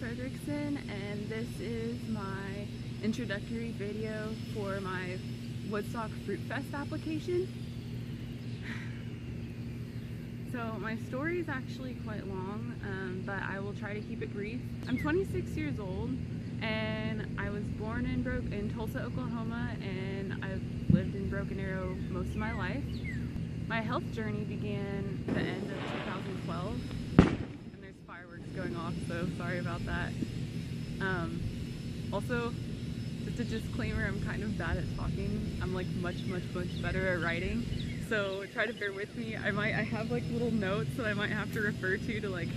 Fredrickson, and this is my introductory video for my Woodstock Fruit Fest application. So my story is actually quite long, but I will try to keep it brief. I'm 26 years old, and I was born in Tulsa, Oklahoma, and I've lived in Broken Arrow most of my life. My health journey began at the end of 2012, and there's fireworks going off, so sorry about that. Also, just a disclaimer, I'm kind of bad at talking. I'm like much better at writing, so try to bear with me. I have like little notes that I might have to refer to like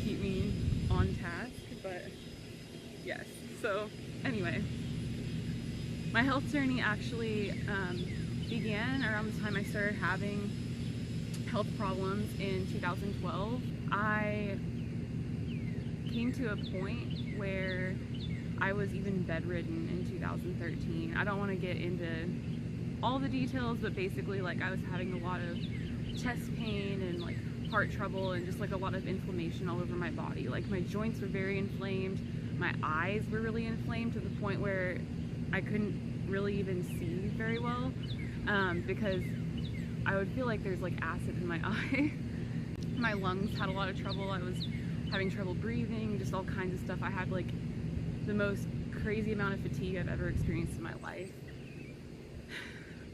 keep me on task, but yes. So anyway, my health journey actually began around the time I started having health problems in 2012. I came to a point where I was even bedridden in 2013. I don't want to get into all the details, but basically like I was having a lot of chest pain and like heart trouble and just like a lot of inflammation all over my body. Like my joints were very inflamed, my eyes were really inflamed to the point where I couldn't really even see very well, because I would feel like there's like acid in my eye. My lungs had a lot of trouble. I was having trouble breathing, just all kinds of stuff. I had like the most crazy amount of fatigue I've ever experienced in my life.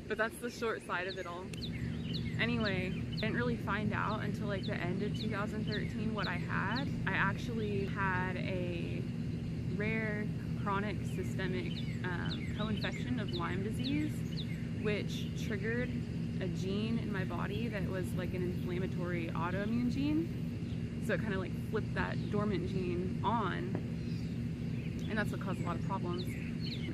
But that's the short side of it all. Anyway, I didn't really find out until like the end of 2013 what I had. I actually had a rare chronic systemic co-infection of Lyme disease, which triggered a gene in my body that was like an inflammatory autoimmune gene. So it kind of like flipped that dormant gene on, and that's what caused a lot of problems.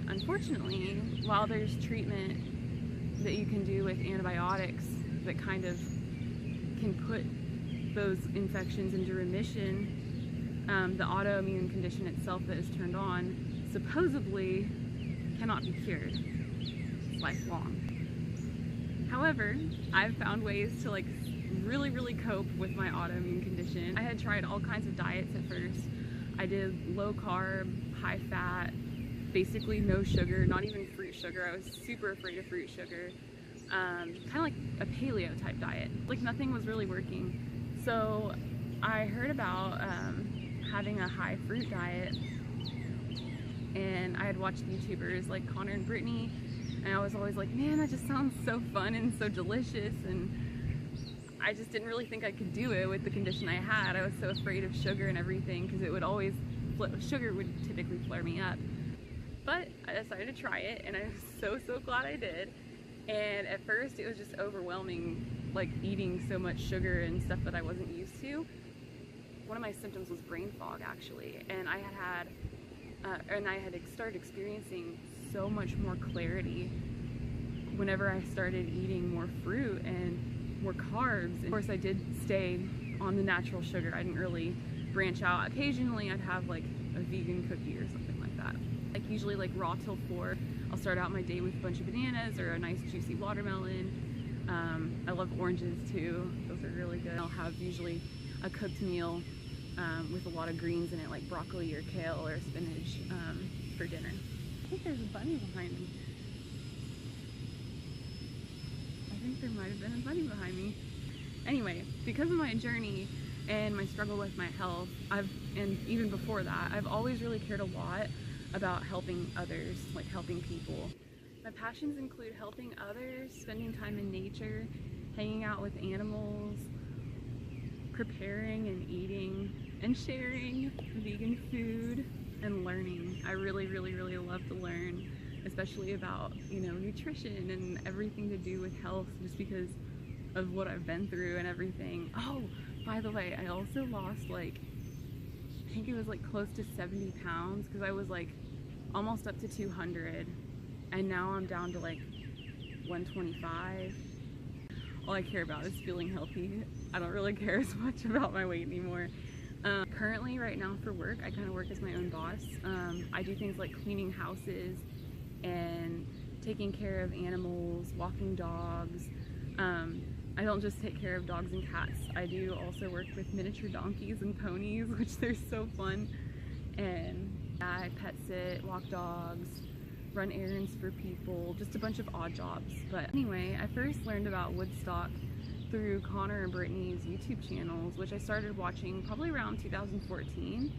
Unfortunately, while there's treatment that you can do with antibiotics that kind of can put those infections into remission, the autoimmune condition itself that is turned on supposedly cannot be cured. It's lifelong. However, I've found ways to like really cope with my autoimmune condition. I had tried all kinds of diets at first. I did low carb, high fat, basically no sugar, not even fruit sugar. I was super afraid of fruit sugar. Kind of like a paleo type diet. Like nothing was really working. So I heard about having a high fruit diet, and I had watched YouTubers like Connor and Brittany, and I was always like, man, that just sounds so fun and so delicious, and I just didn't really think I could do it with the condition I had. I was so afraid of sugar and everything, because it would always, sugar would typically flare me up. But I decided to try it, and I'm so glad I did. And at first it was just overwhelming, like eating so much sugar and stuff that I wasn't used to. One of my symptoms was brain fog actually, and I had started experiencing so much more clarity whenever I started eating more fruit and more carbs. And of course I did stay on the natural sugar. I didn't really branch out. Occasionally I'd have like a vegan cookie or something like that. Like usually like raw till 4. I'll start out my day with a bunch of bananas or a nice juicy watermelon. I love oranges too. Those are really good. I'll have usually a cooked meal with a lot of greens in it, like broccoli or kale or spinach for dinner. I think there's a bunny behind me. I think there might have been a bunny behind me. Anyway, because of my journey and my struggle with my health, and even before that, I've always really cared a lot about helping others, like helping people. My passions include helping others, spending time in nature, hanging out with animals, preparing and eating and sharing vegan food, and learning. I really love to learn, especially about, you know, nutrition and everything to do with health, just because of what I've been through and everything. Oh, by the way, I also lost like, I think it was like close to 70 pounds, because I was like almost up to 200, and now I'm down to like 125. All I care about is feeling healthy. I don't really care as much about my weight anymore. Currently, right now for work, I kind of work as my own boss. I do things like cleaning houses and taking care of animals, walking dogs. I don't just take care of dogs and cats. I do also work with miniature donkeys and ponies, which they're so fun. and I pet sit, walk dogs, run errands for people, just a bunch of odd jobs. But anyway, I first learned about Woodstock through Connor and Brittany's YouTube channels, which I started watching probably around 2014.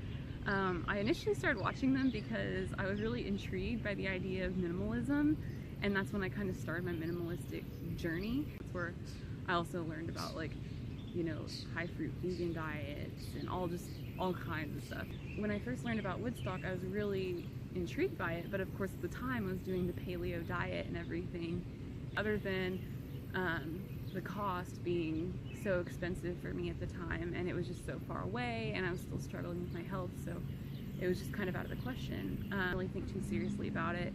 I initially started watching them because I was really intrigued by the idea of minimalism, and that's when I kind of started my minimalistic journey. That's where I also learned about, like, you know, high fruit vegan diets and all kinds of stuff. When I first learned about Woodstock, I was really intrigued by it, but of course at the time I was doing the paleo diet and everything. Other than the cost being so expensive for me at the time, and it was just so far away, and I was still struggling with my health, so it was just kind of out of the question. I didn't really think too seriously about it,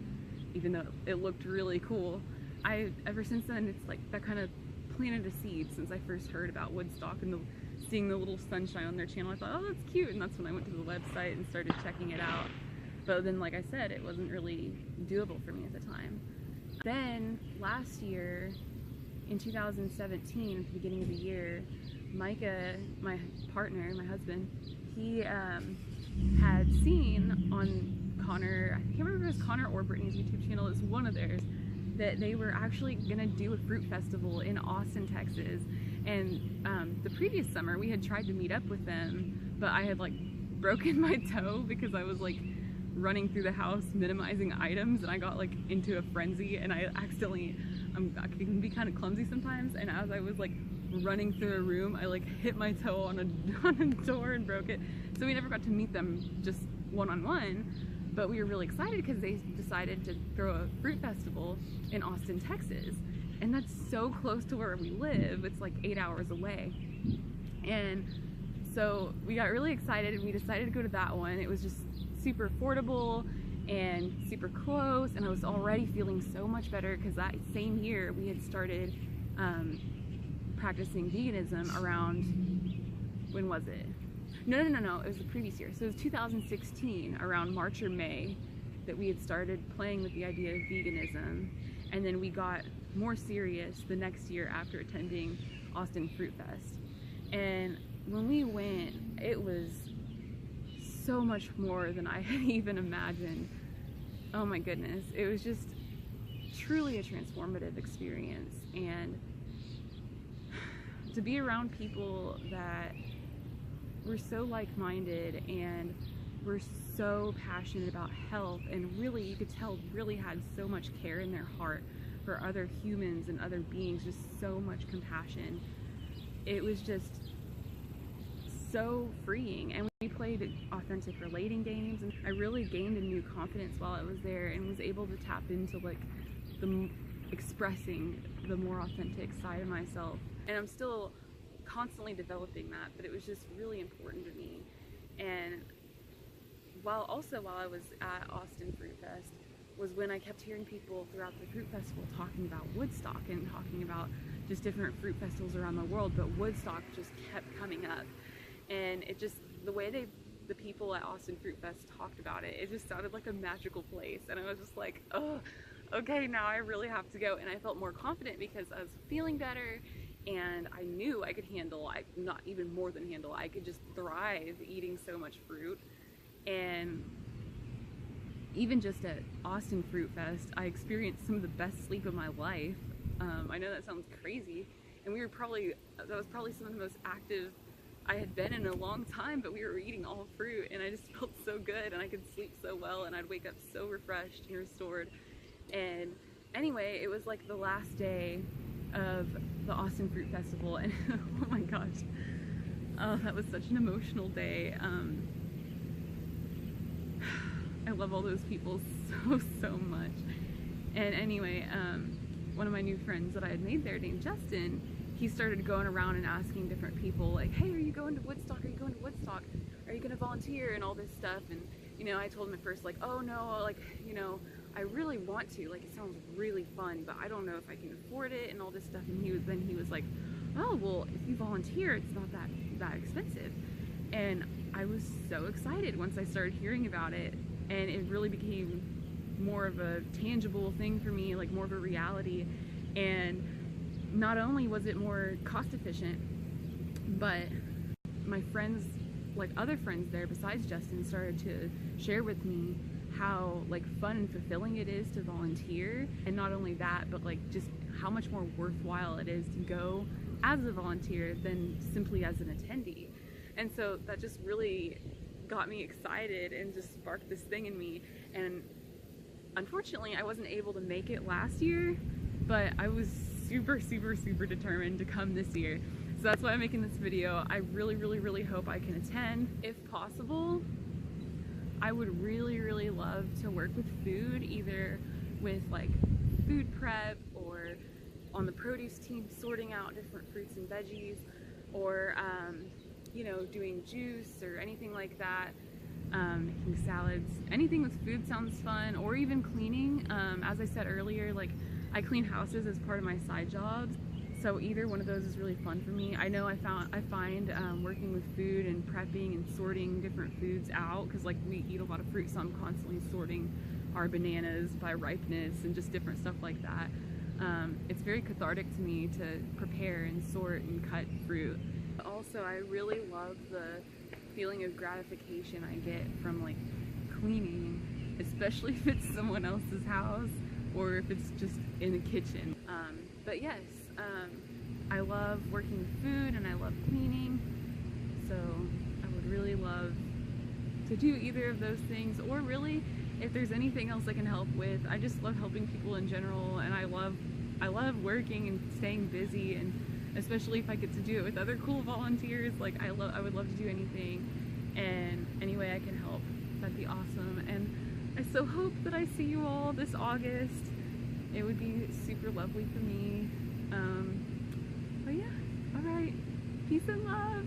even though it looked really cool. Ever since then, it's like that kind of planted a seed since I first heard about Woodstock and seeing the little sunshine on their channel. I thought, oh, that's cute, and that's when I went to the website and started checking it out. But then, like I said, it wasn't really doable for me at the time. Then last year, in 2017, at the beginning of the year, Micah, my partner, my husband, he had seen on Connor, I can't remember if it was Connor or Brittany's YouTube channel, it's one of theirs, that they were actually gonna do a fruit festival in Austin, Texas. And the previous summer we had tried to meet up with them, but I had like broken my toe because I was like running through the house minimizing items, and I got like into a frenzy, and I accidentally, I can be kind of clumsy sometimes, and as I was like running through a room, I like hit my toe on a door and broke it. So we never got to meet them just one-on-one, but we were really excited because they decided to throw a fruit festival in Austin, Texas, and that's so close to where we live. It's like 8 hours away. And so we got really excited, and we decided to go to that one. It was just super affordable and super close, and I was already feeling so much better because that same year we had started practicing veganism around, when was it? No, it was the previous year. So it was 2016, around March or May, that we had started playing with the idea of veganism, and then we got more serious the next year after attending Austin Fruit Fest. And when we went, it was so much more than I had even imagined. Oh my goodness, it was just truly a transformative experience, and to be around people that were so like-minded and were so passionate about health, and really, you could tell, really had so much care in their heart for other humans and other beings, just so much compassion. It was just so freeing, and we played authentic relating games, and I really gained a new confidence while I was there, and was able to tap into like expressing the more authentic side of myself. And I'm still constantly developing that, but it was just really important to me. And while I was at Austin Fruit Fest was when I kept hearing people throughout the fruit festival talking about Woodstock and talking about just different fruit festivals around the world, but Woodstock just kept coming up. And it just, the way the people at Austin Fruit Fest talked about it, it just sounded like a magical place. And I was just like, oh, okay, now I really have to go. And I felt more confident because I was feeling better, and I knew I could handle, not even more than handle, I could just thrive eating so much fruit. And even just at Austin Fruit Fest, I experienced some of the best sleep of my life. I know that sounds crazy, and that was probably some of the most active I had been in a long time, but we were eating all fruit, and I just felt so good, and I could sleep so well, and I'd wake up so refreshed and restored. And anyway, it was like the last day of the Austin Fruit Festival, and oh my gosh, oh, that was such an emotional day. I love all those people so much. And anyway, one of my new friends that I had made there, named Justin, he started going around and asking different people, like, hey, are you going to Woodstock? Are you going to Woodstock? Are you going to volunteer? And all this stuff. And, you know, I told him at first, like, oh no, like, you know, I really want to, like, it sounds really fun, but I don't know if I can afford it and all this stuff. And he was like, oh, well, if you volunteer, it's not that expensive. And I was so excited once I started hearing about it, and it really became more of a tangible thing for me, like more of a reality. And not only was it more cost efficient, but my friends like other friends there besides Justin started to share with me how like fun and fulfilling it is to volunteer, and not only that, but like just how much more worthwhile it is to go as a volunteer than simply as an attendee. And so that just really got me excited and just sparked this thing in me. And unfortunately I wasn't able to make it last year, but I was super determined to come this year. So that's why I'm making this video. I really hope I can attend. If possible, I would really love to work with food, either with like food prep or on the produce team sorting out different fruits and veggies, or you know, doing juice or anything like that, making salads. Anything with food sounds fun, or even cleaning. As I said earlier, like I clean houses as part of my side jobs, so either one of those is really fun for me. I know I find working with food and prepping and sorting different foods out, because like we eat a lot of fruit, so I'm constantly sorting our bananas by ripeness and just different stuff like that. It's very cathartic to me to prepare and sort and cut fruit. Also, I really love the feeling of gratification I get from like cleaning, especially if it's someone else's house or if it's just in the kitchen. But yes, I love working with food and I love cleaning, so I would really love to do either of those things, or really if there's anything else I can help with. I just love helping people in general, and I love working and staying busy, and especially if I get to do it with other cool volunteers. Like I would love to do anything, and any way I can help, that'd be awesome. And I so hope that I see you all this August. It would be super lovely for me. But yeah, all right, peace and love.